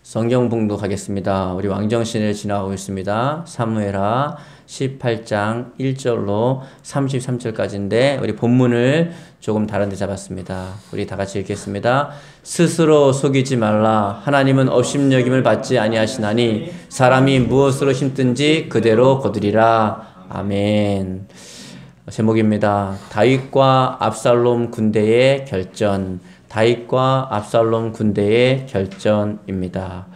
성경 봉독하겠습니다. 우리 왕정신을 지나가고 있습니다. 사무엘하 18장 1절로 33절까지인데 우리 본문을 조금 다른 데 잡았습니다. 우리 다 같이 읽겠습니다. 스스로 속이지 말라. 하나님은 업심여김을 받지 아니하시나니 사람이 무엇으로 심든지 그대로 거두리라. 아멘. 제목입니다. 다윗과 압살롬 군대의 결전. 다윗과 압살롬 군대의 결전입니다.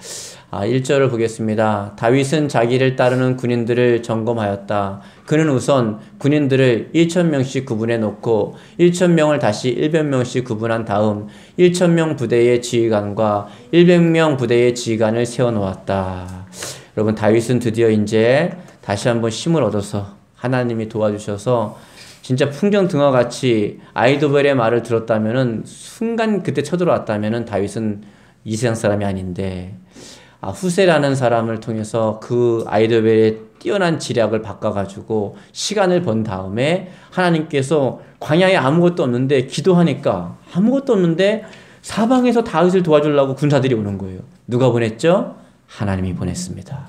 1절을 보겠습니다. 다윗은 자기를 따르는 군인들을 점검하였다. 그는 우선 군인들을 1,000명씩 구분해 놓고 1,000명을 다시 100명씩 구분한 다음 1,000명 부대의 지휘관과 100명 부대의 지휘관을 세워 놓았다. 여러분, 다윗은 드디어 이제 다시 한번 힘을 얻어서 하나님이 도와주셔서 진짜 풍경등화 같이 아이도벨의 말을 들었다면은 순간 그때 쳐들어왔다면은 다윗은 이 세상 사람이 아닌데 후세라는 사람을 통해서 그 아이도벨의 뛰어난 지략을 바꿔가지고 시간을 번 다음에 하나님께서 광야에 아무것도 없는데 기도하니까 아무것도 없는데 사방에서 다윗을 도와주려고 군사들이 오는 거예요. 누가 보냈죠? 하나님이 보냈습니다.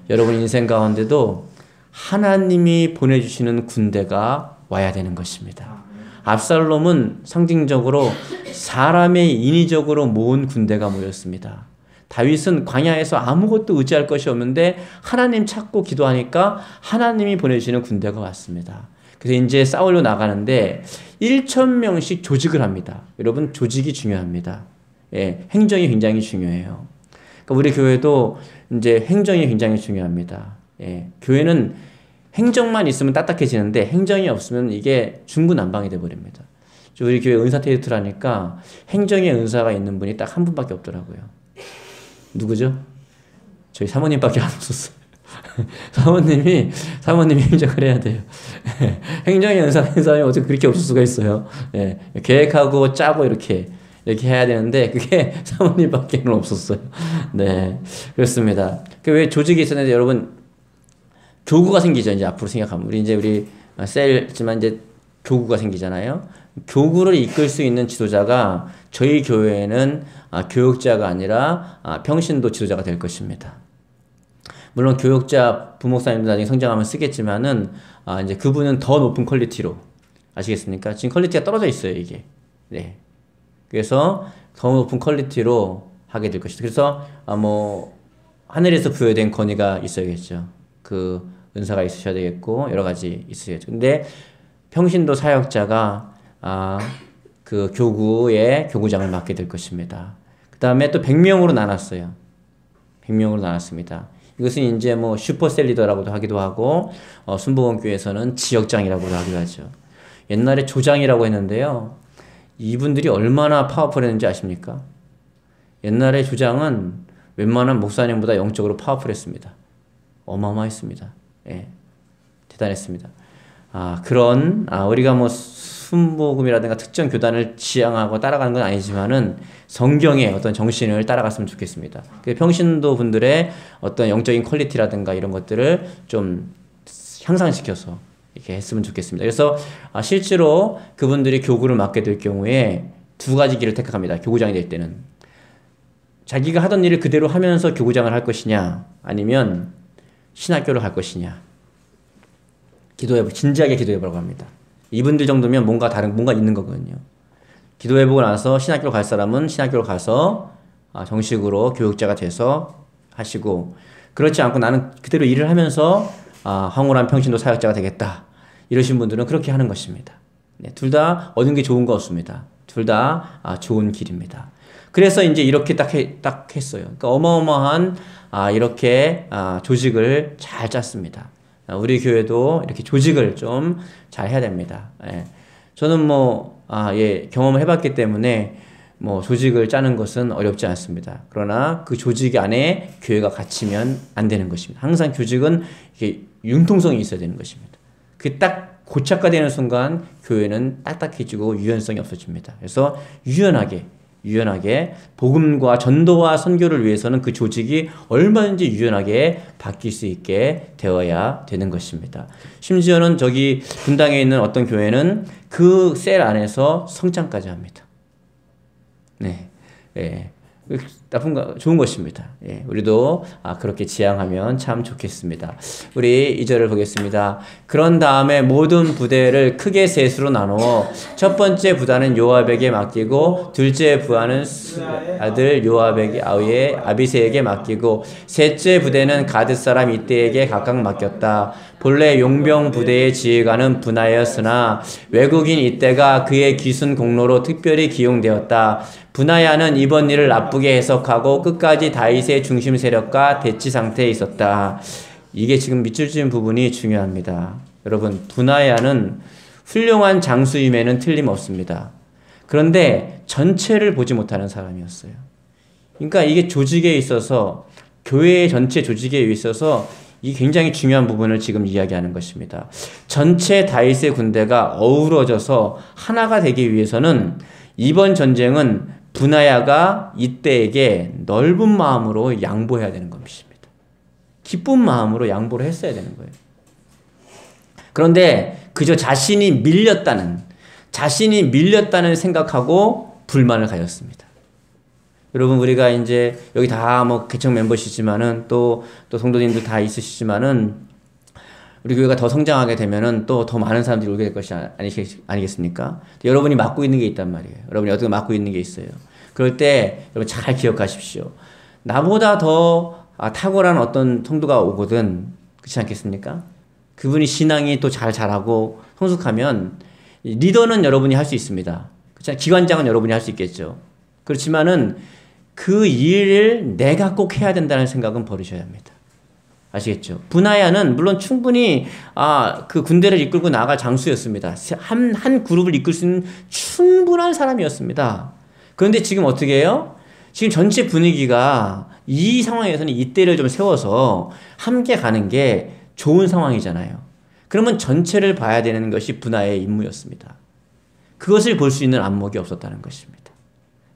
여러분 인생 가운데도 하나님이 보내주시는 군대가 와야 되는 것입니다. 압살롬은 상징적으로 사람의 인위적으로 모은 군대가 모였습니다. 다윗은 광야에서 아무것도 의지할 것이 없는데 하나님 찾고 기도하니까 하나님이 보내주시는 군대가 왔습니다. 그래서 이제 싸우려 나가는데 1,000명씩 조직을 합니다. 여러분, 조직이 중요합니다. 예, 행정이 굉장히 중요해요. 그러니까 우리 교회도 이제 행정이 굉장히 중요합니다. 예, 교회는 행정만 있으면 딱딱해지는데 행정이 없으면 이게 중구난방이 돼버립니다. 우리 교회 은사 테이트라니까 행정의 은사가 있는 분이 딱 한 분밖에 없더라고요. 누구죠? 저희 사모님밖에 안 없었어요. 사모님이 행정을 해야 돼요. 행정의 은사가 사람이 어떻게 그렇게 없을 수가 있어요. 예, 계획하고 짜고 이렇게 해야 되는데 그게 사모님밖에 없었어요. 네, 그렇습니다. 왜 조직이 있었는데 여러분 교구가 생기죠. 이제 앞으로 생각하면 우리 셀지만 이제 교구가 생기잖아요. 교구를 이끌 수 있는 지도자가 저희 교회에는 교육자가 아니라 평신도 지도자가 될 것입니다. 물론 교육자 부목사님도 나중에 성장하면 쓰겠지만은 이제 그분은 더 높은 퀄리티로 아시겠습니까? 지금 퀄리티가 떨어져 있어요, 이게. 네. 그래서 더 높은 퀄리티로 하게 될 것이다. 그래서 하늘에서 부여된 권위가 있어야겠죠. 그 은사가 있으셔야 되겠고 여러 가지 있으셔야죠. 근데 평신도 사역자가 그 교구의 교구장을 맡게 될 것입니다. 그 다음에 또 100명으로 나눴어요. 100명으로 나눴습니다. 이것은 이제 슈퍼셀 리더라고도 하기도 하고 순복음교회에서는 지역장이라고도 하기도 하죠. 옛날에 조장이라고 했는데요. 이분들이 얼마나 파워풀했는지 아십니까? 옛날에 조장은 웬만한 목사님보다 영적으로 파워풀했습니다. 어마어마했습니다. 예, 대단했습니다. 우리가 순복음이라든가 특정 교단을 지향하고 따라가는 건 아니지만은 성경의 어떤 정신을 따라갔으면 좋겠습니다. 평신도 분들의 어떤 영적인 퀄리티라든가 이런 것들을 좀 향상시켜서 이렇게 했으면 좋겠습니다. 그래서 실제로 그분들이 교구를 맡게 될 경우에 두 가지 길을 택합니다. 교구장이 될 때는 자기가 하던 일을 그대로 하면서 교구장을 할 것이냐, 아니면 신학교를 갈 것이냐. 진지하게 기도해보라고 합니다. 이분들 정도면 뭔가 있는 거거든요. 기도해보고 나서 신학교를 갈 사람은 신학교를 가서 정식으로 교육자가 돼서 하시고, 그렇지 않고 나는 그대로 일을 하면서 황홀한 평신도 사역자가 되겠다, 이러신 분들은 그렇게 하는 것입니다. 네, 둘 다 얻은 게 좋은 거 없습니다. 둘 다 좋은 길입니다. 그래서 이제 이렇게 딱 했어요. 그러니까 어마어마한 이렇게 조직을 잘 짰습니다. 우리 교회도 이렇게 조직을 좀 잘 해야 됩니다. 예. 저는 경험을 해봤기 때문에 조직을 짜는 것은 어렵지 않습니다. 그러나 그 조직 안에 교회가 갇히면 안 되는 것입니다. 항상 조직은 이렇게 융통성이 있어야 되는 것입니다. 그게 딱 고착화되는 순간 교회는 딱딱해지고 유연성이 없어집니다. 그래서 유연하게 복음과 전도와 선교를 위해서는 그 조직이 얼마든지 유연하게 바뀔 수 있게 되어야 되는 것입니다. 심지어는 저기 분당에 있는 어떤 교회는 그 셀 안에서 성장까지 합니다. 네. 좋은 것입니다. 예, 우리도 그렇게 지향하면 참 좋겠습니다. 우리 2절을 보겠습니다. 그런 다음에 모든 부대를 크게 셋으로 나누어 첫 번째 부대는 요압에게 맡기고 둘째 부하는 아들 요압에게 아비새에게 맡기고 셋째 부대는 가드 사람 이때에게 각각 맡겼다. 본래 용병 부대의 지휘관은 분하였으나 외국인 이때가 그의 귀순 공로로 특별히 기용되었다. 분하야는 이번 일을 나쁘게 해석하고 끝까지 다윗의 중심 세력과 대치 상태에 있었다. 이게 지금 밑줄 지은 부분이 중요합니다. 여러분, 분하야는 훌륭한 장수임에는 틀림없습니다. 그런데 전체를 보지 못하는 사람이었어요. 그러니까 이게 조직에 있어서, 교회의 전체 조직에 있어서 이 굉장히 중요한 부분을 지금 이야기하는 것입니다. 전체 다윗의 군대가 어우러져서 하나가 되기 위해서는 이번 전쟁은 분하야가 이때에게 넓은 마음으로 양보해야 되는 것입니다. 기쁜 마음으로 양보를 했어야 되는 거예요. 그런데 그저 자신이 밀렸다는 생각하고 불만을 가졌습니다. 여러분, 우리가 이제 여기 다 뭐 개척 멤버시지만은 또 성도님들 다 있으시지만은 우리 교회가 더 성장하게 되면은 또 더 많은 사람들이 오게 될 것이 아니겠습니까? 여러분이 맡고 있는 게 있단 말이에요. 여러분이 어떻게 맡고 있는 게 있어요. 그럴 때 여러분 잘 기억하십시오. 나보다 더 탁월한 어떤 성도가 오거든, 그렇지 않겠습니까? 그분이 신앙이 또 잘 자라고 성숙하면 리더는 여러분이 할 수 있습니다. 그렇죠? 기관장은 여러분이 할 수 있겠죠. 그렇지만은 그 일을 내가 꼭 해야 된다는 생각은 버리셔야 합니다. 아시겠죠? 분하야는 물론 충분히 그 군대를 이끌고 나갈 장수였습니다. 한 그룹을 이끌 수 있는 충분한 사람이었습니다. 그런데 지금 어떻게 해요? 지금 전체 분위기가 이 상황에서는 이때를 좀 세워서 함께 가는 게 좋은 상황이잖아요. 그러면 전체를 봐야 되는 것이 분하야의 임무였습니다. 그것을 볼 수 있는 안목이 없었다는 것입니다.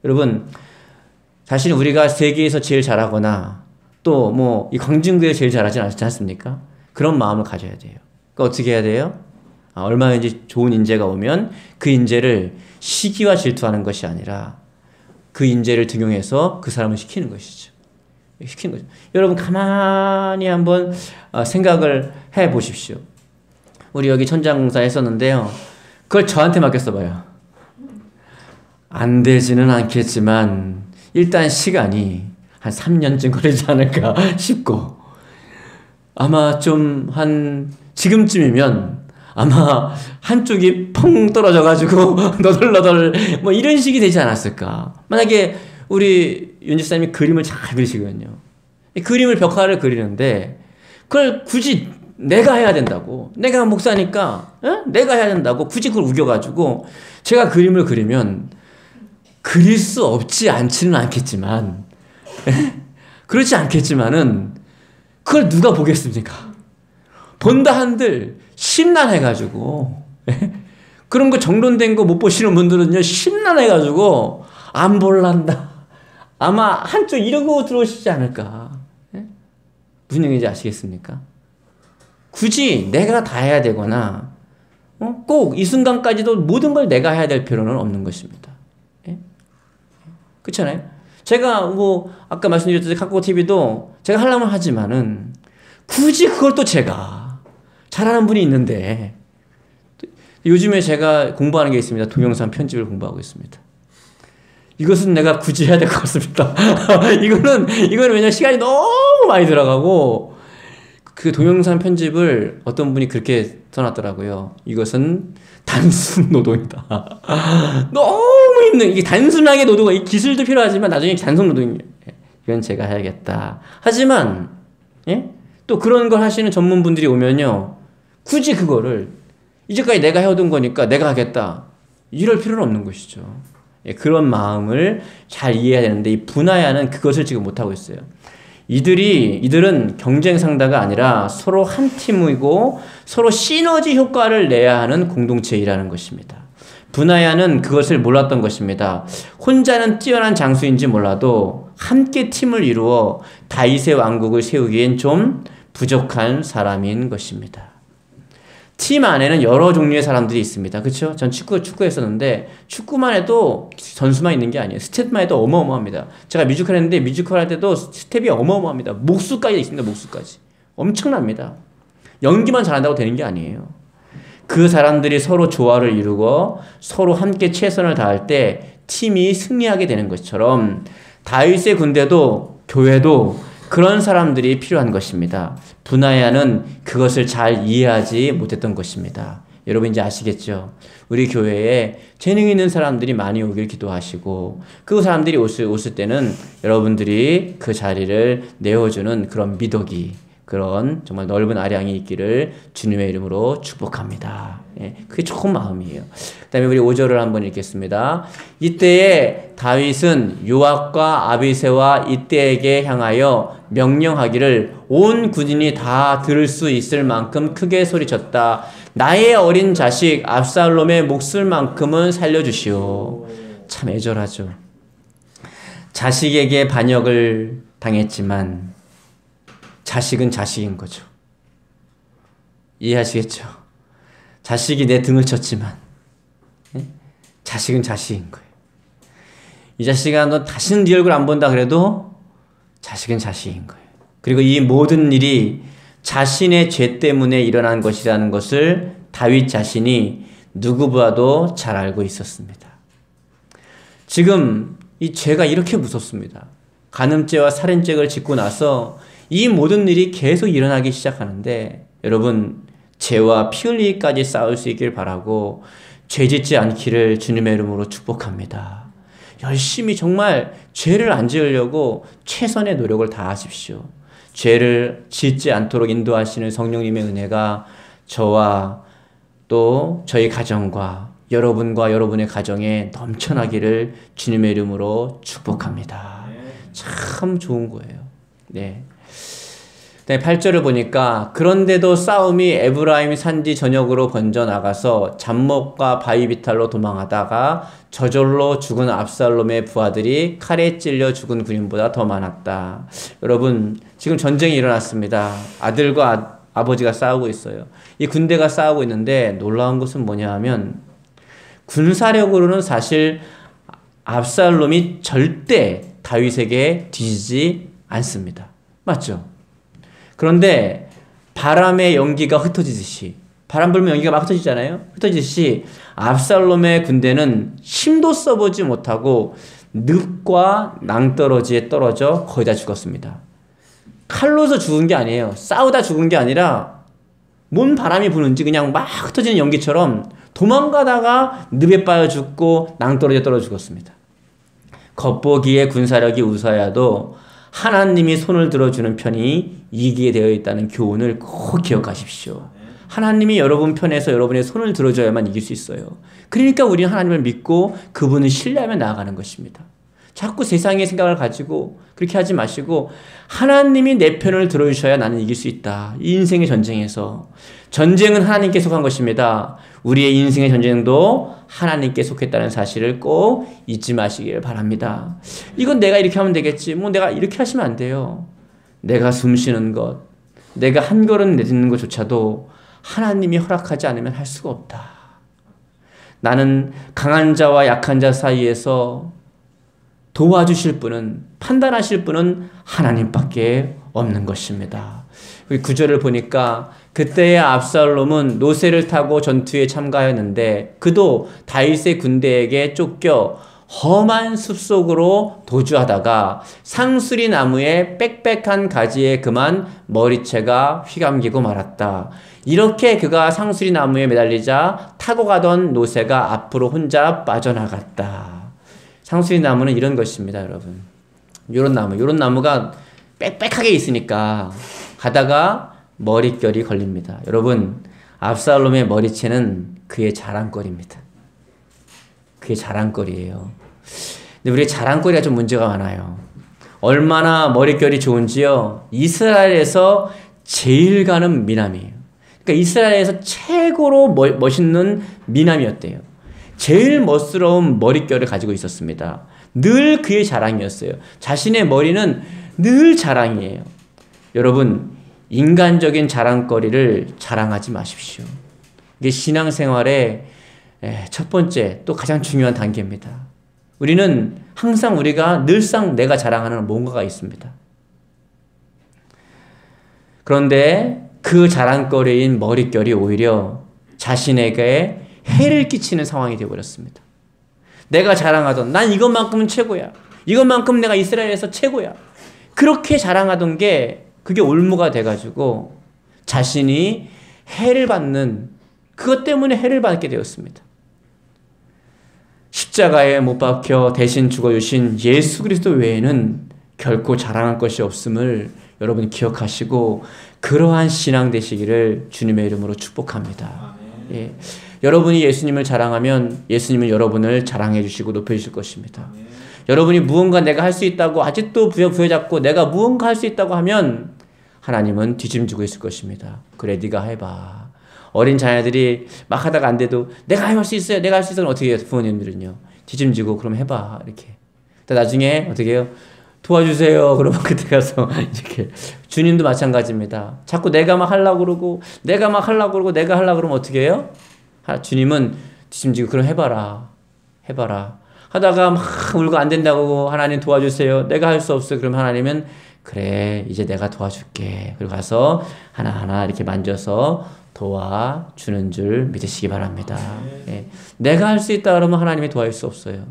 여러분, 사실 우리가 세계에서 제일 잘하거나 또 뭐 이 광진구에 제일 잘하지 않지 않습니까? 그런 마음을 가져야 돼요. 그러니까 어떻게 해야 돼요? 얼마든지 좋은 인재가 오면 그 인재를 시기와 질투하는 것이 아니라 그 인재를 등용해서 그 사람을 시키는 것이죠. 시키는 거죠. 여러분, 가만히 한번 생각을 해 보십시오. 우리 여기 천장공사 했었는데요. 그걸 저한테 맡겼어봐요. 안 되지는 않겠지만 일단 시간이 한 3년쯤 걸리지 않을까 싶고, 아마 좀 지금쯤이면 아마 한쪽이 펑 떨어져가지고 너덜너덜 뭐 이런 식이 되지 않았을까. 만약에 우리 윤 집사님이 그림을 잘 그리시거든요. 이 그림을 벽화를 그리는데 그걸 굳이 내가 해야 된다고, 내가 목사니까 내가 해야 된다고 굳이 그걸 우겨가지고 제가 그림을 그리면 그릴 수 없지 않지는 않겠지만 그렇지 않겠지만은 그걸 누가 보겠습니까? 본다 한들 심란해가지고 그런 거 정론된 거 못 보시는 분들은요 심란해가지고 안 볼란다. 아마 한쪽 이러고 들어오시지 않을까. 무슨 얘기인지 아시겠습니까? 굳이 내가 다 해야 되거나 꼭 이 순간까지도 모든 걸 내가 해야 될 필요는 없는 것입니다. 그렇잖아요. 제가 뭐 아까 말씀드렸듯이 카카오 TV도 제가 하려면 하지만은 굳이 그걸 또 제가 잘하는 분이 있는데, 요즘에 제가 공부하는 게 있습니다. 동영상 편집을 공부하고 있습니다. 이것은 내가 굳이 해야 될 것 같습니다. 이거는 왜냐면 시간이 너무 많이 들어가고, 그 동영상 편집을 어떤 분이 그렇게 써놨더라고요. 이것은 단순 노동이다. 너무 힘든, 이게 단순하게 노동가, 이 기술도 필요하지만 나중에 단순 노동이에요. 이건 제가 해야겠다. 하지만, 또 그런 걸 하시는 전문분들이 오면요, 굳이 그거를 이제까지 내가 해오던 거니까 내가 하겠다, 이럴 필요는 없는 것이죠. 그런 마음을 잘 이해해야 되는데, 이 분하야는 그것을 지금 못하고 있어요. 이들은 경쟁 상대가 아니라 서로 한 팀이고 서로 시너지 효과를 내야 하는 공동체이라는 것입니다. 분하야는 그것을 몰랐던 것입니다. 혼자는 뛰어난 장수인지 몰라도 함께 팀을 이루어 다윗의 왕국을 세우기엔 좀 부족한 사람인 것입니다. 팀 안에는 여러 종류의 사람들이 있습니다. 그렇죠? 전 축구했었는데 축구만 해도 선수만 있는 게 아니에요. 스텝만 해도 어마어마합니다. 제가 뮤지컬 했는데 뮤지컬 할 때도 스텝이 어마어마합니다. 목수까지 있습니다. 목수까지. 엄청납니다. 연기만 잘한다고 되는 게 아니에요. 그 사람들이 서로 조화를 이루고 서로 함께 최선을 다할 때 팀이 승리하게 되는 것처럼 다윗의 군대도 교회도 그런 사람들이 필요한 것입니다. 분하야는 그것을 잘 이해하지 못했던 것입니다. 여러분 이제 아시겠죠? 우리 교회에 재능 있는 사람들이 많이 오길 기도하시고 그 사람들이 오실 때는 여러분들이 그 자리를 내어주는 그런 미덕이 그런 정말 넓은 아량이 있기를 주님의 이름으로 축복합니다. 예, 그게 좋은 마음이에요. 그 다음에 우리 5절을 한번 읽겠습니다. 이때에 다윗은 요압과 아비새와 이때에게 향하여 명령하기를 온 군인이 다 들을 수 있을 만큼 크게 소리쳤다. 나의 어린 자식 압살롬의 목숨만큼은 살려주시오. 참 애절하죠. 자식에게 반역을 당했지만 자식은 자식인 거죠. 이해하시겠죠? 자식이 내 등을 쳤지만 자식은 자식인 거예요. 이 자식아 너 다시는 네 얼굴 안 본다 그래도 자식은 자식인 거예요. 그리고 이 모든 일이 자신의 죄 때문에 일어난 것이라는 것을 다윗 자신이 누구보다도 잘 알고 있었습니다. 지금 이 죄가 이렇게 무섭습니다. 간음죄와 살인죄를 짓고 나서 이 모든 일이 계속 일어나기 시작하는데 여러분 죄와 피 흘리기까지 싸울 수 있길 바라고 죄 짓지 않기를 주님의 이름으로 축복합니다. 열심히 정말 죄를 안 지으려고 최선의 노력을 다하십시오. 죄를 짓지 않도록 인도하시는 성령님의 은혜가 저와 또 저희 가정과 여러분과 여러분의 가정에 넘쳐나기를 주님의 이름으로 축복합니다. 참 좋은 거예요. 네. 8절을 보니까 그런데도 싸움이 에브라임 산지 전역으로 번져나가서 잡목과 바위비탈로 도망하다가 저절로 죽은 압살롬의 부하들이 칼에 찔려 죽은 군인보다 더 많았다. 여러분 지금 전쟁이 일어났습니다. 아들과 아버지가 싸우고 있어요. 이 군대가 싸우고 있는데 놀라운 것은 뭐냐 하면 군사력으로는 사실 압살롬이 절대 다윗에게 뒤지지 않습니다. 맞죠? 그런데 바람의 연기가 흩어지듯이 바람 불면 연기가 막 흩어지잖아요. 흩어지듯이 압살롬의 군대는 힘도 써보지 못하고 늪과 낭떠러지에 떨어져 거의 다 죽었습니다. 칼로서 죽은 게 아니에요. 싸우다 죽은 게 아니라 뭔 바람이 부는지 그냥 막 흩어지는 연기처럼 도망가다가 늪에 빠져 죽고 낭떠러지에 떨어져 죽었습니다. 겉보기에 군사력이 우사야도 하나님이 손을 들어주는 편이 이기게 되어 있다는 교훈을 꼭 기억하십시오. 하나님이 여러분 편에서 여러분의 손을 들어줘야만 이길 수 있어요. 그러니까 우리는 하나님을 믿고 그분을 신뢰하며 나아가는 것입니다. 자꾸 세상의 생각을 가지고 그렇게 하지 마시고 하나님이 내 편을 들어주셔야 나는 이길 수 있다. 이 인생의 전쟁에서 전쟁은 하나님께 속한 것입니다. 우리의 인생의 전쟁도 하나님께 속했다는 사실을 꼭 잊지 마시길 바랍니다. 이건 내가 이렇게 하면 되겠지. 뭐 내가 이렇게 하시면 안 돼요. 내가 숨 쉬는 것, 내가 한 걸음 내딛는 것조차도 하나님이 허락하지 않으면 할 수가 없다. 나는 강한 자와 약한 자 사이에서 도와주실 분은, 판단하실 분은 하나님밖에 없는 것입니다. 9절을 보니까 그때의 압살롬은 노새를 타고 전투에 참가했는데 그도 다윗의 군대에게 쫓겨 험한 숲속으로 도주하다가 상수리 나무의 빽빽한 가지에 그만 머리채가 휘감기고 말았다. 이렇게 그가 상수리 나무에 매달리자 타고 가던 노새가 앞으로 혼자 빠져나갔다. 상수리 나무는 이런 것입니다, 여러분. 요런 나무가 빽빽하게 있으니까 가다가 머릿결이 걸립니다. 여러분, 압살롬의 머리채는 그의 자랑거리입니다. 그게 자랑거리예요. 근데 우리 자랑거리가 좀 문제가 많아요. 얼마나 머릿결이 좋은지요. 이스라엘에서 제일 가는 미남이에요. 그러니까 이스라엘에서 최고로 멋있는 미남이었대요. 제일 멋스러운 머릿결을 가지고 있었습니다. 늘 그의 자랑이었어요. 자신의 머리는 늘 자랑이에요. 여러분, 인간적인 자랑거리를 자랑하지 마십시오. 이게 신앙생활의 첫 번째 또 가장 중요한 단계입니다. 우리는 항상 우리가 늘상 내가 자랑하는 뭔가가 있습니다. 그런데 그 자랑거리인 머릿결이 오히려 자신에게 해를 끼치는 상황이 되어버렸습니다. 내가 자랑하던 난 이것만큼은 최고야. 이것만큼 내가 이스라엘에서 최고야. 그렇게 자랑하던 게 그게 올무가 돼가지고 자신이 해를 받는 그것 때문에 해를 받게 되었습니다. 십자가에 못 박혀 대신 죽어주신 예수 그리스도 외에는 결코 자랑할 것이 없음을 여러분 기억하시고 그러한 신앙 되시기를 주님의 이름으로 축복합니다. 예. 여러분이 예수님을 자랑하면 예수님은 여러분을 자랑해 주시고 높여 주실 것입니다. 여러분이 무언가 내가 할 수 있다고 아직도 부여잡고 내가 무언가 할 수 있다고 하면 하나님은 뒤짐지고 있을 것입니다. 그래 네가 해봐. 어린 자녀들이 막 하다가 안 돼도 내가 할 수 있어요. 내가 할 수 있어요. 어떻게 해요? 부모님들은요. 뒤짐지고 그럼 해봐. 이렇게. 나중에 어떻게 해요? 도와주세요. 그러면 그때 가서 이렇게. 주님도 마찬가지입니다. 자꾸 내가 막 하려고 그러고 내가 막 하려고 그러고 내가 하려고 그러면 어떻게 해요? 주님은 뒤짐지고 그럼 해봐라. 해봐라. 하다가 막 울고 안 된다고 하나님 도와주세요. 내가 할 수 없어요. 그럼 하나님은 그래 이제 내가 도와줄게. 그리고 가서 하나하나 이렇게 만져서 도와주는 줄 믿으시기 바랍니다. 예. 내가 할 수 있다 그러면 하나님이 도와줄 수 없어요.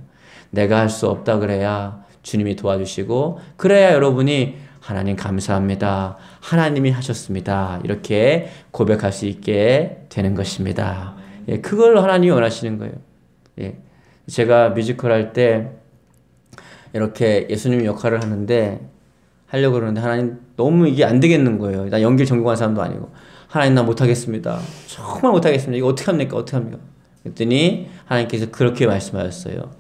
내가 할 수 없다 그래야 주님이 도와주시고 그래야 여러분이 하나님 감사합니다. 하나님이 하셨습니다. 이렇게 고백할 수 있게 되는 것입니다. 예. 그걸 하나님이 원하시는 거예요. 예. 제가 뮤지컬 할 때 이렇게 예수님 역할을 하려고 그러는데 하나님 너무 이게 안 되겠는 거예요. 나 연기를 전공한 사람도 아니고 하나님 나 못하겠습니다. 정말 못하겠습니다. 이거 어떻게 합니까? 어떻게 합니까? 그랬더니 하나님께서 그렇게 말씀하셨어요.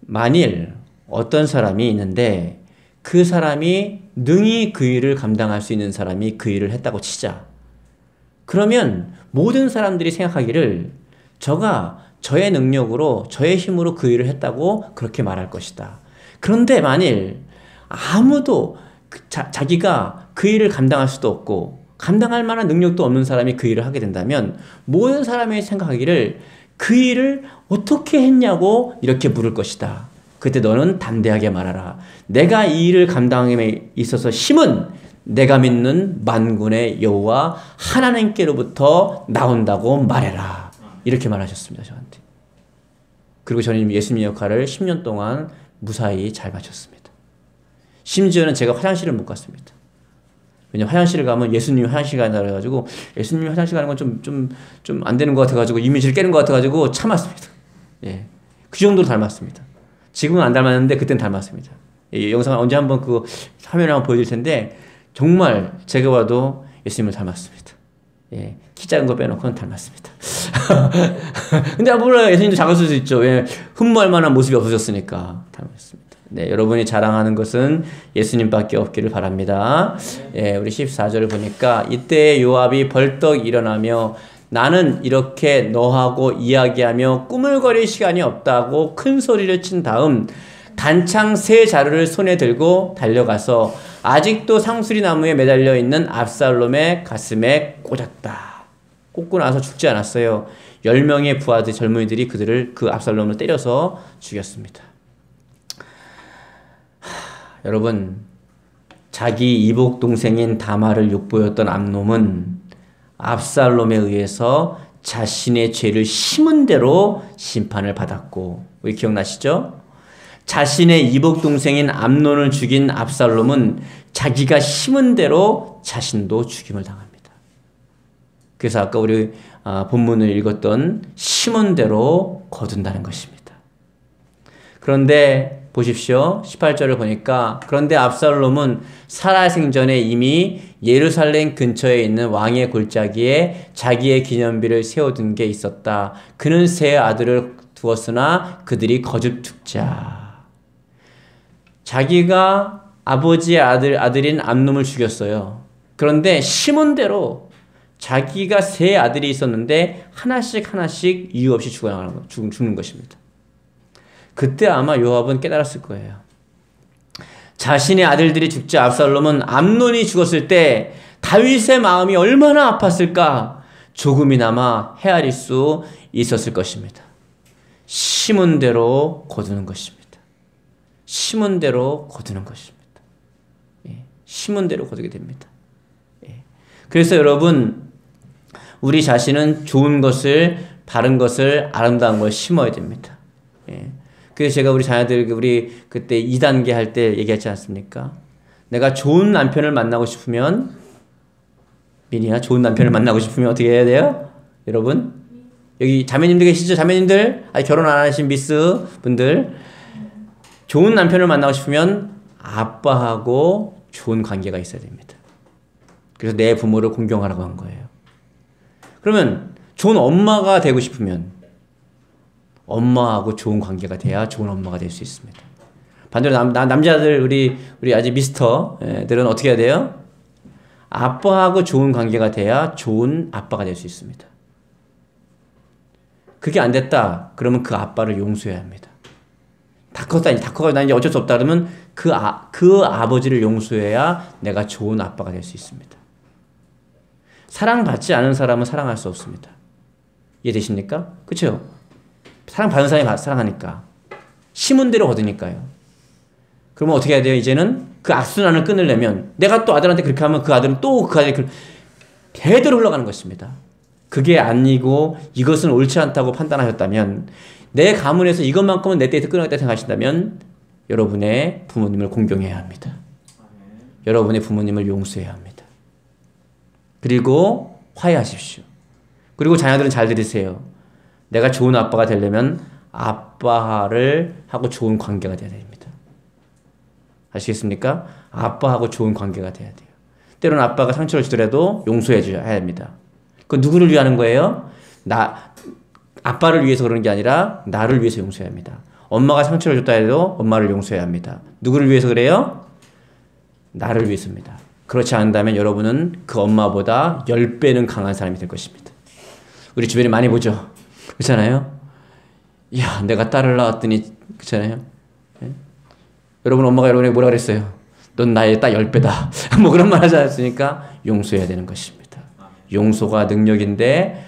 만일 어떤 사람이 있는데 그 사람이 능히 그 일을 감당할 수 있는 사람이 그 일을 했다고 치자. 그러면 모든 사람들이 생각하기를 저가 저의 능력으로 저의 힘으로 그 일을 했다고 그렇게 말할 것이다. 그런데 만일 아무도 자기가 그 일을 감당할 수도 없고 감당할 만한 능력도 없는 사람이 그 일을 하게 된다면 모든 사람이 생각하기를 그 일을 어떻게 했냐고 이렇게 물을 것이다. 그때 너는 담대하게 말하라. 내가 이 일을 감당함에 있어서 힘은 내가 믿는 만군의 여호와 하나님께로부터 나온다고 말해라. 이렇게 말하셨습니다. 저한테. 그리고 저는 예수님 역할을 10년 동안 무사히 잘 마쳤습니다. 심지어는 제가 화장실을 못 갔습니다. 왜냐면 화장실을 가면 예수님이 화장실 간다 그래가지고 예수님이 화장실 가는 건 좀 안 되는 것 같아가지고 이미지를 깨는 것 같아가지고 참았습니다. 예, 그 정도로 닮았습니다. 지금은 안 닮았는데 그때는 닮았습니다. 이 영상을 언제 한번 그 화면을 한번 보여드릴 텐데 정말 제가 봐도 예수님을 닮았습니다. 예, 키 작은 거 빼놓고는 닮았습니다. 근데 몰라요. 예수님도 작을 수도 있죠. 왜? 흠모할 만한 모습이 없어졌으니까 닮았습니다. 네, 여러분이 자랑하는 것은 예수님밖에 없기를 바랍니다. 예, 우리 14절을 보니까 이때 요압이 벌떡 일어나며 나는 이렇게 너하고 이야기하며 꾸물거릴 시간이 없다고 큰 소리를 친 다음 단창 세 자루를 손에 들고 달려가서 아직도 상수리 나무에 매달려 있는 압살롬의 가슴에 꽂았다. 꽂고 나서 죽지 않았어요. 10명의 부하들 젊은이들이 그 압살롬을 때려서 죽였습니다. 여러분, 자기 이복 동생인 다말을 욕보였던 암놈은 압살롬에 의해서 자신의 죄를 심은 대로 심판을 받았고, 우리 기억나시죠? 자신의 이복 동생인 암논을 죽인 압살롬은 자기가 심은 대로 자신도 죽임을 당합니다. 그래서 아까 우리 본문을 읽었던 심은 대로 거둔다는 것입니다. 그런데 보십시오. 18절을 보니까 그런데 압살롬은 살아생전에 이미 예루살렘 근처에 있는 왕의 골짜기에 자기의 기념비를 세워둔 게 있었다. 그는 세 아들을 두었으나 그들이 거듭 죽자. 자기가 아버지의 아들인 암놈을 죽였어요. 그런데 심은 대로 자기가 세 아들이 있었는데 하나씩 이유 없이 죽는 것입니다. 그때 아마 요압은 깨달았을 거예요. 자신의 아들들이 죽자 압살롬은 암논이 죽었을 때 다윗의 마음이 얼마나 아팠을까? 조금이나마 헤아릴 수 있었을 것입니다. 심은 대로 거두는 것입니다. 심은 대로 거두는 것입니다. 예, 심은 대로 거두게 됩니다. 예. 그래서 여러분, 우리 자신은 좋은 것을, 바른 것을, 아름다운 걸 심어야 됩니다. 예. 그래서 제가 우리 자녀들, 우리 그때 2단계 할 때 얘기했지 않습니까? 내가 좋은 남편을 만나고 싶으면, 민이야, 좋은 남편을 만나고 싶으면 어떻게 해야 돼요? 여러분? 여기 자매님들 계시죠? 자매님들? 아직 결혼 안 하신 미스 분들. 좋은 남편을 만나고 싶으면 아빠하고 좋은 관계가 있어야 됩니다. 그래서 내 부모를 공경하라고 한 거예요. 그러면 좋은 엄마가 되고 싶으면 엄마하고 좋은 관계가 돼야 좋은 엄마가 될 수 있습니다. 반대로 남자들, 우리 아직 미스터들은 어떻게 해야 돼요? 아빠하고 좋은 관계가 돼야 좋은 아빠가 될 수 있습니다. 그게 안 됐다. 그러면 그 아빠를 용서해야 합니다. 다 커서 난 이제 어쩔 수 없다. 그러면 그 아버지를 용서해야 내가 좋은 아빠가 될 수 있습니다. 사랑받지 않은 사람은 사랑할 수 없습니다. 이해되십니까? 그렇죠? 사랑받는 사람이 사랑하니까. 심은 대로 거두니까요. 그러면 어떻게 해야 돼요? 이제는 그 악순환을 끊으려면 내가 또 아들한테 그렇게 하면 그 아들은 또 그 아들이 대대로 흘러가는 것입니다. 그게 아니고 이것은 옳지 않다고 판단하셨다면, 내 가문에서 이것만큼은 내 때에서 끊어야겠다 생각하신다면 여러분의 부모님을 공경해야 합니다. 여러분의 부모님을 용서해야 합니다. 그리고 화해하십시오. 그리고 자녀들은 잘 들으세요. 내가 좋은 아빠가 되려면 아빠를 하고 좋은 관계가 돼야 됩니다. 아시겠습니까? 아빠하고 좋은 관계가 돼야 돼요. 때로는 아빠가 상처를 주더라도 용서해 줘야 합니다. 그건 누구를 위하는 거예요? 아빠를 위해서 그러는 게 아니라 나를 위해서 용서해야 합니다. 엄마가 상처를 줬다 해도 엄마를 용서해야 합니다. 누구를 위해서 그래요? 나를 위해서입니다. 그렇지 않다면 여러분은 그 엄마보다 10배는 강한 사람이 될 것입니다. 우리 주변에 많이 보죠? 그렇잖아요? 이야, 내가 딸을 낳았더니, 그렇잖아요? 네? 여러분 엄마가 여러분에게 뭐라 그랬어요? 넌 나의 딸 10배다. 뭐 그런 말 하지 않았으니까 용서해야 되는 것입니다. 용서가 능력인데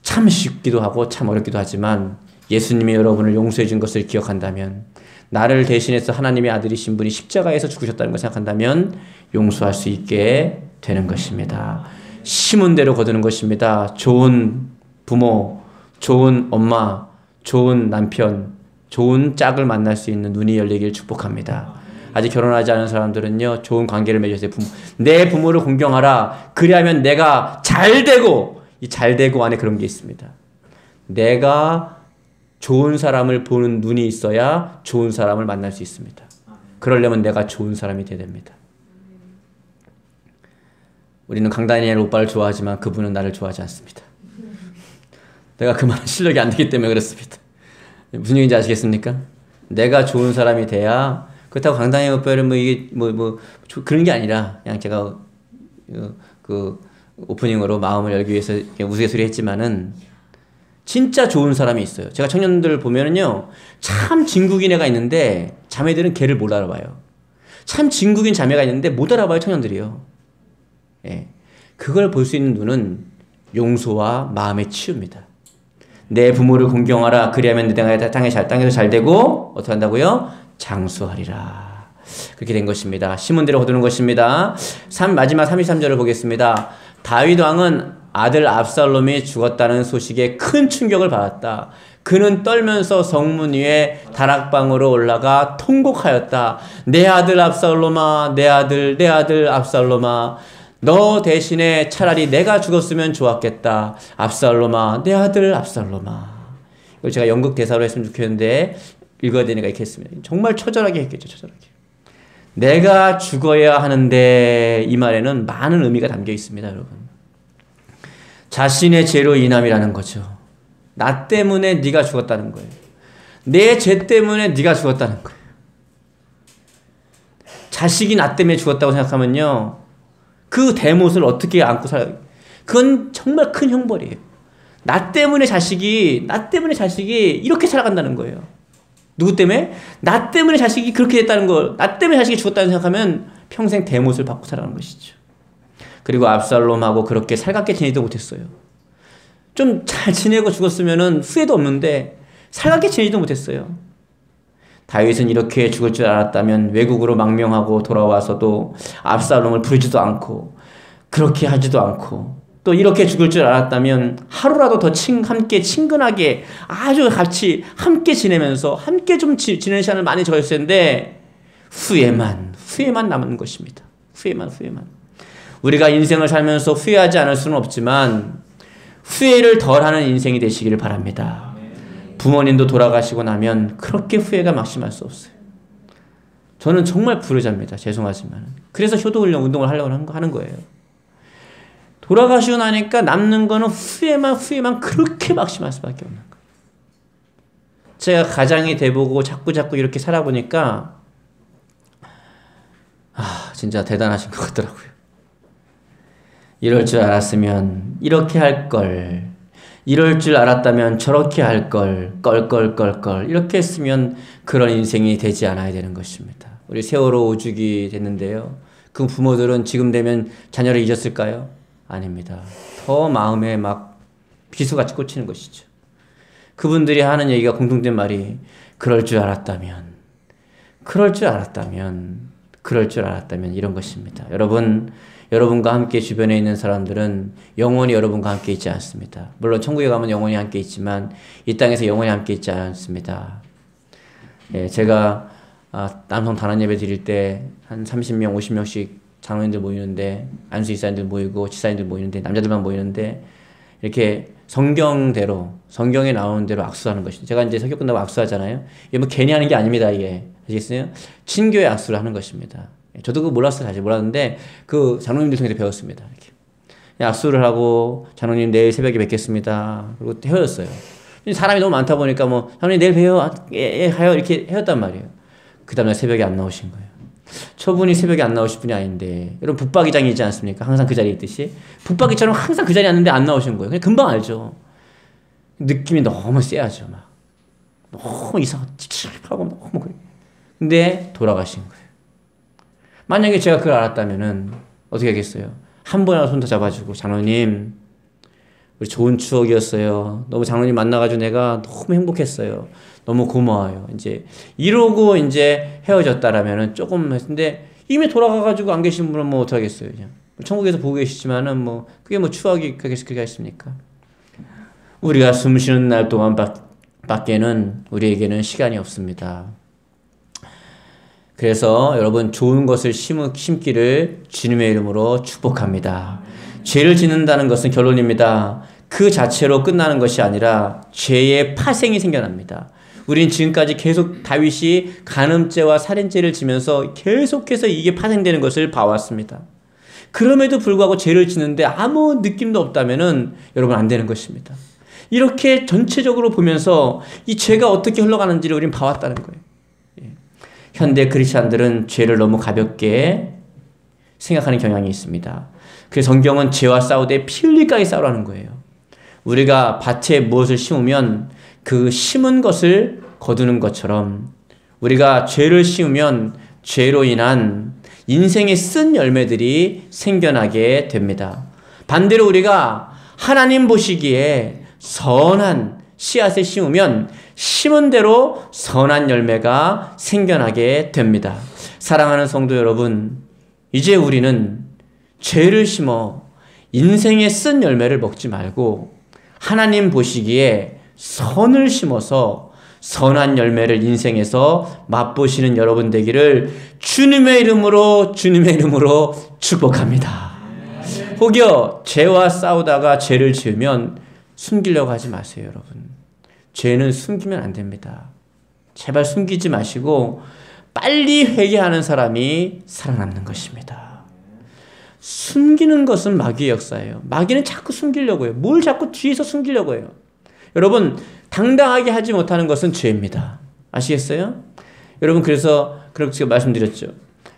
참 쉽기도 하고 참 어렵기도 하지만 예수님이 여러분을 용서해 준 것을 기억한다면, 나를 대신해서 하나님의 아들이신 분이 십자가에서 죽으셨다는 걸 생각한다면 용서할 수 있게 되는 것입니다. 심은 대로 거두는 것입니다. 좋은 부모, 좋은 엄마, 좋은 남편, 좋은 짝을 만날 수 있는 눈이 열리길 축복합니다. 아직 결혼하지 않은 사람들은요, 좋은 관계를 맺으세요. 내 부모를 공경하라. 그리하면 내가 잘되고, 이 잘되고 안에 그런 게 있습니다. 내가 좋은 사람을 보는 눈이 있어야 좋은 사람을 만날 수 있습니다. 그러려면 내가 좋은 사람이 돼야 됩니다. 우리는 강다니엘 오빠를 좋아하지만 그분은 나를 좋아하지 않습니다. 내가 그만한 실력이 안 되기 때문에 그렇습니다. 무슨 얘기인지 아시겠습니까? 내가 좋은 사람이 돼야, 그렇다고 강다니엘 오빠를 그런 게 아니라, 그냥 제가 그 오프닝으로 마음을 열기 위해서 우스갯소리 했지만은, 진짜 좋은 사람이 있어요. 제가 청년들 보면은요, 참 진국인 애가 있는데 자매들은 걔를 못 알아봐요. 참 진국인 자매가 있는데 못 알아봐요, 청년들이요. 예. 그걸 볼 수 있는 눈은 용서와 마음의 치유입니다. 내 부모를 공경하라. 그리하면 내 땅에서 잘 되고, 어떻게 한다고요? 장수하리라. 그렇게 된 것입니다. 심은 대로 거두는 것입니다. 마지막 33절을 보겠습니다. 다윗 왕은 아들 압살롬이 죽었다는 소식에 큰 충격을 받았다. 그는 떨면서 성문 위에 다락방으로 올라가 통곡하였다. 내 아들 압살롬아, 내 아들 압살롬아, 너 대신에 차라리 내가 죽었으면 좋았겠다. 압살롬아, 내 아들 압살롬아. 이걸 제가 연극 대사로 했으면 좋겠는데 읽어야 되니까 이렇게 했습니다. 정말 처절하게 했겠죠, 처절하게. 내가 죽어야 하는데, 이 말에는 많은 의미가 담겨 있습니다, 여러분. 자신의 죄로 인함이라는 거죠. 나 때문에 네가 죽었다는 거예요. 내 죄 때문에 네가 죽었다는 거예요. 자식이 나 때문에 죽었다고 생각하면요, 그 대못을 어떻게 안고 살아요? 그건 정말 큰 형벌이에요. 나 때문에 자식이 이렇게 살아간다는 거예요. 누구 때문에? 나 때문에 자식이 그렇게 됐다는 걸, 나 때문에 자식이 죽었다는 생각하면 평생 대못을 받고 살아가는 것이죠. 그리고 압살롬하고 그렇게 살갑게 지내지도 못했어요. 좀 잘 지내고 죽었으면은 후회도 없는데 살갑게 지내지도 못했어요. 다윗은 이렇게 죽을 줄 알았다면 외국으로 망명하고 돌아와서도 압살롬을 부르지도 않고 그렇게 하지도 않고 또 이렇게 죽을 줄 알았다면 하루라도 더 함께 친근하게 아주 같이 함께 지내면서 함께 좀 지내는 시간을 많이 적었을 텐데 후회만 남은 것입니다. 후회만. 우리가 인생을 살면서 후회하지 않을 수는 없지만 후회를 덜하는 인생이 되시기를 바랍니다. 부모님도 돌아가시고 나면 그렇게 후회가 막심할 수 없어요. 저는 정말 부르자입니다. 죄송하지만. 그래서 효도훈련 운동을 하려고 하는 거예요. 돌아가시고 나니까 남는 거는 후회만 그렇게 막심할 수밖에 없는 거예요. 제가 가장이 돼보고 자꾸 이렇게 살아보니까 진짜 대단하신 것 같더라고요. 이럴 줄 알았으면 이렇게 할 걸, 이럴 줄 알았다면 저렇게 할 걸, 껄껄껄껄 이렇게 했으면 그런 인생이 되지 않아야 되는 것입니다. 우리 세월호 오죽이 됐는데요. 그 부모들은 지금 되면 자녀를 잊었을까요? 아닙니다. 더 마음에 막 비수같이 꽂히는 것이죠. 그분들이 하는 얘기가 공통된 말이 그럴 줄 알았다면 이런 것입니다. 여러분과 함께 주변에 있는 사람들은 영원히 여러분과 함께 있지 않습니다. 물론 천국에 가면 영원히 함께 있지만 이 땅에서 영원히 함께 있지 않습니다. 제가 남성 단원 예배 드릴 때 한 30명, 50명씩 장로님들 모이는데 안수 이사님들 모이고 지사님들 모이는데 남자들만 모이는데 이렇게 성경에 나오는 대로 악수하는 것입니다. 제가 이제 설교 끝나고 악수하잖아요. 이게 뭐 괜히 하는 게 아닙니다. 이게 아시겠어요? 친교의 악수를 하는 것입니다. 저도 그거 몰랐어요. 사실 몰랐는데 그 장로님들 통해서 배웠습니다. 이렇게 악수를 하고 장로님 내일 새벽에 뵙겠습니다. 그리고 헤어졌어요. 사람이 너무 많다 보니까 뭐 장로님 내일 봬요. 하여 이렇게 헤었단 말이에요. 그 다음날 새벽에 안 나오신 거예요. 저분이 새벽에 안 나오실 분이 아닌데 여러분 붙박이장이지 않습니까? 항상 그 자리에 있듯이 붙박이처럼 항상 그 자리에 앉는데 안 나오신 거예요. 그냥 금방 알죠. 느낌이 너무 세하죠. 막 너무 이상하고 찝찝하고 너무 그래. 근데 돌아가신 거예요. 만약에 제가 그걸 알았다면은 어떻게 하겠어요? 한 번이라도 손 더 잡아주고 장로님 우리 좋은 추억이었어요. 너무 장로님 만나가지고 내가 너무 행복했어요. 너무 고마워요. 이제 이러고 이제 헤어졌다라면은 조금 했는데 이미 돌아가가지고 안 계신 분은 뭐 어떡하겠어요. 그냥 천국에서 보고 계시지만은 뭐 그게 뭐 추억이 그게 있습니까? 우리가 숨 쉬는 날 동안 밖에는 우리에게는 시간이 없습니다. 그래서 여러분 좋은 것을 심기를 주님의 이름으로 축복합니다. 죄를 짓는다는 것은 결론입니다. 그 자체로 끝나는 것이 아니라 죄의 파생이 생겨납니다. 우린 지금까지 계속 다윗이 간음죄와 살인죄를 지면서 계속해서 이게 파생되는 것을 봐왔습니다. 그럼에도 불구하고 죄를 짓는데 아무 느낌도 없다면은 여러분 안 되는 것입니다. 이렇게 전체적으로 보면서 이 죄가 어떻게 흘러가는지를 우린 봐왔다는 거예요. 현대 크리스찬들은 죄를 너무 가볍게 생각하는 경향이 있습니다. 그래서 성경은 죄와 싸우되 피 흘릴까지 싸우라는 거예요. 우리가 밭에 무엇을 심으면 그 심은 것을 거두는 것처럼 우리가 죄를 심으면 죄로 인한 인생의 쓴 열매들이 생겨나게 됩니다. 반대로 우리가 하나님 보시기에 선한 씨앗을 심으면 심은 대로 선한 열매가 생겨나게 됩니다. 사랑하는 성도 여러분, 이제 우리는 죄를 심어 인생의 쓴 열매를 먹지 말고 하나님 보시기에 선을 심어서 선한 열매를 인생에서 맛보시는 여러분 되기를 주님의 이름으로 축복합니다. 혹여 죄와 싸우다가 죄를 지으면 숨기려고 하지 마세요, 여러분. 죄는 숨기면 안 됩니다. 제발 숨기지 마시고 빨리 회개하는 사람이 살아남는 것입니다. 숨기는 것은 마귀의 역사예요. 마귀는 자꾸 숨기려고 해요. 뭘 자꾸 뒤에서 숨기려고 해요. 여러분, 당당하게 하지 못하는 것은 죄입니다. 아시겠어요? 여러분, 그래서 그렇게 제가 말씀드렸죠.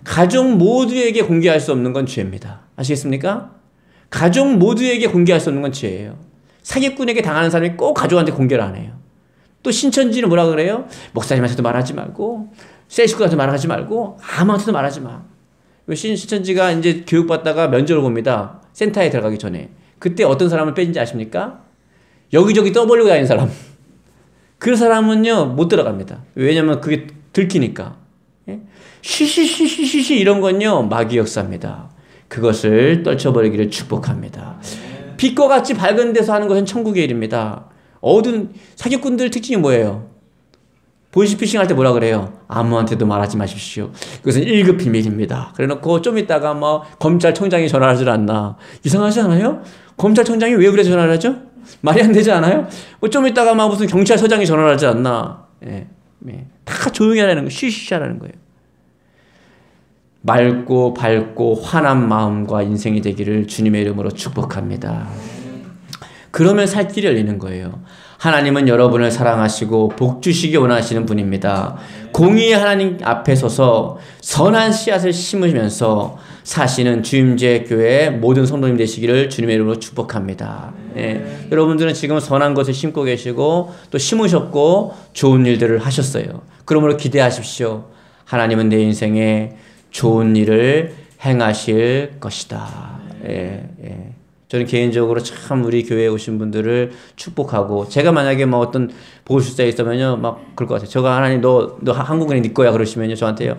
가족 모두에게 공개할 수 없는 건 죄입니다. 아시겠습니까? 가족 모두에게 공개할 수 없는 건 죄예요. 사기꾼에게 당하는 사람이 꼭 가족한테 공개를 안 해요. 또 신천지는 뭐라 그래요? 목사님한테도 말하지 말고 셀식구한테 말하지 말고 아무한테도 말하지 마. 신천지가 이제 교육받다가 면접을 봅니다. 센터에 들어가기 전에. 그때 어떤 사람을 빼는지 아십니까? 여기저기 떠벌리고 다니는 사람. 그 사람은요, 못 들어갑니다. 왜냐면 그게 들키니까. 예? 쉬쉬쉬쉬쉬 이런 건요, 마귀 역사입니다. 그것을 떨쳐버리기를 축복합니다. 빛과 같이 밝은 데서 하는 것은 천국의 일입니다. 어두운 사기꾼들 특징이 뭐예요? 보이스피싱 할 때 뭐라 그래요? 아무한테도 말하지 마십시오. 그것은 1급 비밀입니다. 그래 놓고 좀 있다가 검찰총장이 전화를 하질 않나. 이상하지 않아요? 검찰총장이 왜 그래 전화를 하죠? 말이 안 되지 않아요? 좀 있다가 무슨 경찰서장이 전화를 하지 않나. 예, 예. 다 조용히 하라는 거, 쉬쉬 하라는 거예요. 맑고 밝고 환한 마음과 인생이 되기를 주님의 이름으로 축복합니다. 그러면 살 길이 열리는 거예요. 하나님은 여러분을 사랑하시고 복 주시기 원하시는 분입니다. 공의의 하나님 앞에 서서 선한 씨앗을 심으면서 사시는 주임제 교회 모든 성도님 되시기를 주님의 이름으로 축복합니다. 예. 여러분들은 지금 선한 것을 심고 계시고 또 심으셨고 좋은 일들을 하셨어요. 그러므로 기대하십시오. 하나님은 내 인생에 좋은 일을 행하실 것이다. 예, 예. 저는 개인적으로 참 우리 교회에 오신 분들을 축복하고, 제가 만약에 어떤 보고술사에 있으면요, 그럴 것 같아요. 저가 하나님, 너 한국은행 네 거야. 그러시면요, 저한테요.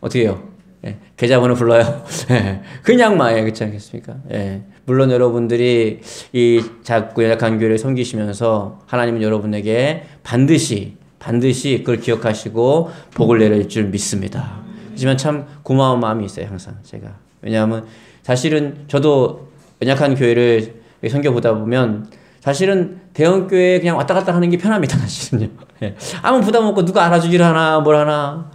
어떻게 해요? 예, 계좌번호 불러요. 예, 그냥 그렇지 않겠습니까? 예. 물론 여러분들이 이 작고 연약한 교회를 섬기시면서 하나님은 여러분에게 반드시 그걸 기억하시고 복을 내릴 줄 믿습니다. 하지만 참 고마운 마음이 있어요, 항상 제가. 왜냐하면 사실은 저도 연약한 교회를 섬겨보다 보면 사실은 대형교회에 그냥 왔다 갔다 하는 게 편합니다, 사실은요. 예. 아무 부담 없고 누가 알아주기를 하나 뭘 하나.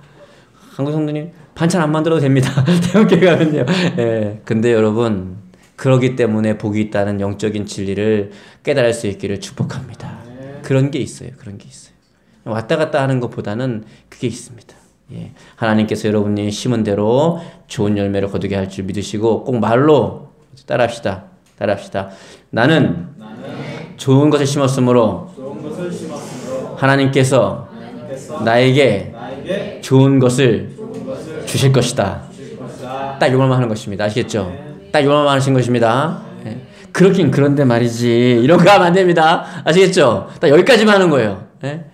한국 성도님 반찬 안 만들어도 됩니다. 대형교회 가면요. 예. 근데 여러분, 그러기 때문에 복이 있다는 영적인 진리를 깨달을 수 있기를 축복합니다. 그런 게 있어요. 그런 게 있어요. 왔다 갔다 하는 것보다는 그게 있습니다. 예. 하나님께서 여러분이 심은 대로 좋은 열매를 거두게 할 줄 믿으시고 꼭 말로 따라합시다. 나는 좋은 것을 심었으므로 하나님께서 나에게 좋은 것을 주실 것이다. 딱 요 말만 하는 것입니다. 아시겠죠? 딱 요 말만 하신 것입니다. 예. 그렇긴 그런데 말이지, 이런 거 하면 안 됩니다. 아시겠죠? 딱 여기까지만 하는 거예요. 예?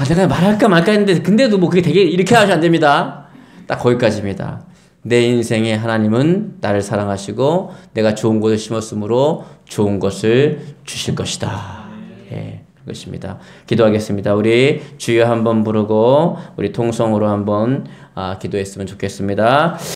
내가 말할까 말까 했는데 근데도 그게 되게 이렇게 하시면 안 됩니다. 딱 거기까지입니다. 내 인생에 하나님은 나를 사랑하시고 내가 좋은 것을 심었으므로 좋은 것을 주실 것이다. 예, 그것입니다. 기도하겠습니다. 우리 주여 한번 부르고 우리 통성으로 한번 기도했으면 좋겠습니다.